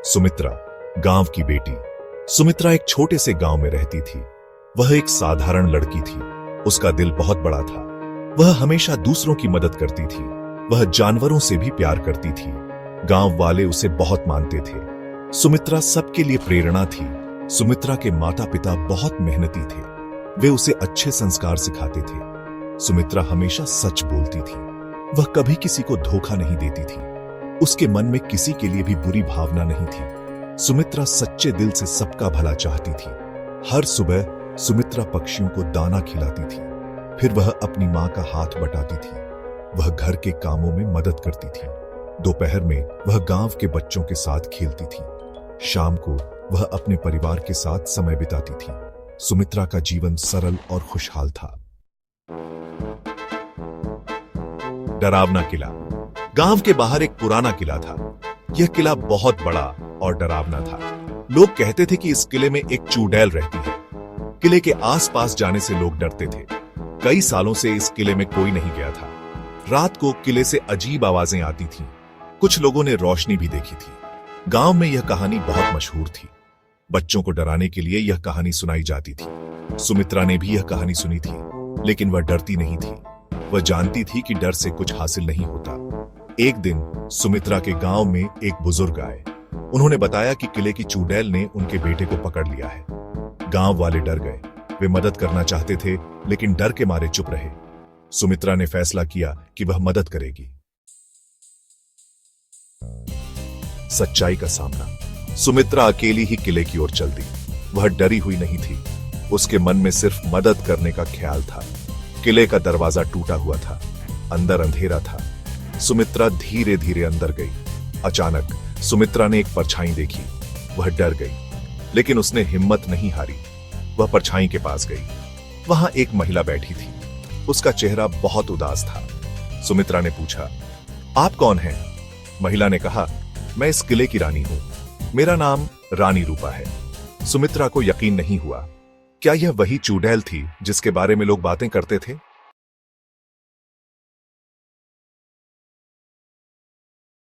सुमित्रा, गांव की बेटी। सुमित्रा एक छोटे से गांव में रहती थी। वह एक साधारण लड़की थी। उसका दिल बहुत बड़ा था। वह हमेशा दूसरों की मदद करती थी। वह जानवरों से भी प्यार करती थी। गांव वाले उसे बहुत मानते थे। सुमित्रा सबके लिए प्रेरणा थी। सुमित्रा के माता पिता बहुत मेहनती थे। वे उसे अच्छे संस्कार सिखाते थे। सुमित्रा हमेशा सच बोलती थी। वह कभी किसी को धोखा नहीं देती थी। उसके मन में किसी के लिए भी बुरी भावना नहीं थी। सुमित्रा सच्चे दिल से सबका भला चाहती थी। हर सुबह सुमित्रा पक्षियों को दाना खिलाती थी। फिर वह अपनी मां का हाथ बटाती थी। वह घर के कामों में मदद करती थी। दोपहर में वह गांव के बच्चों के साथ खेलती थी। शाम को वह अपने परिवार के साथ समय बिताती थी। सुमित्रा का जीवन सरल और खुशहाल था। डरावना किला। गांव के बाहर एक पुराना किला था। यह किला बहुत बड़ा और डरावना था। लोग कहते थे कि इस किले में एक चुड़ैल रहती है। किले के आसपास जाने से लोग डरते थे। कई सालों से इस किले में कोई नहीं गया था। रात को किले से अजीब आवाजें आती थीं। कुछ लोगों ने रोशनी भी देखी थी। गांव में यह कहानी बहुत मशहूर थी। बच्चों को डराने के लिए यह कहानी सुनाई जाती थी। सुमित्रा ने भी यह कहानी सुनी थी, लेकिन वह डरती नहीं थी। वह जानती थी कि डर से कुछ हासिल नहीं होता। एक दिन सुमित्रा के गांव में एक बुजुर्ग आए। उन्होंने बताया कि किले की चुड़ैल ने उनके बेटे को पकड़ लिया है। गांव वाले डर गए। वे मदद करना चाहते थे, लेकिन डर के मारे चुप रहे। सुमित्रा ने फैसला किया कि वह मदद करेगी। सच्चाई का सामना। सुमित्रा अकेली ही किले की ओर चल दी। वह डरी हुई नहीं थी। उसके मन में सिर्फ मदद करने का ख्याल था। किले का दरवाजा टूटा हुआ था। अंदर अंधेरा था। सुमित्रा धीरे धीरे अंदर गई। अचानक सुमित्रा ने एक परछाई देखी। वह डर गई, लेकिन उसने हिम्मत नहीं हारी। वह परछाई के पास गई। वहां एक महिला बैठी थी। उसका चेहरा बहुत उदास था। सुमित्रा ने पूछा, आप कौन हैं? महिला ने कहा, मैं इस किले की रानी हूं। मेरा नाम रानी रूपा है। सुमित्रा को यकीन नहीं हुआ। क्या यह वही चुड़ैल थी जिसके बारे में लोग बातें करते थे?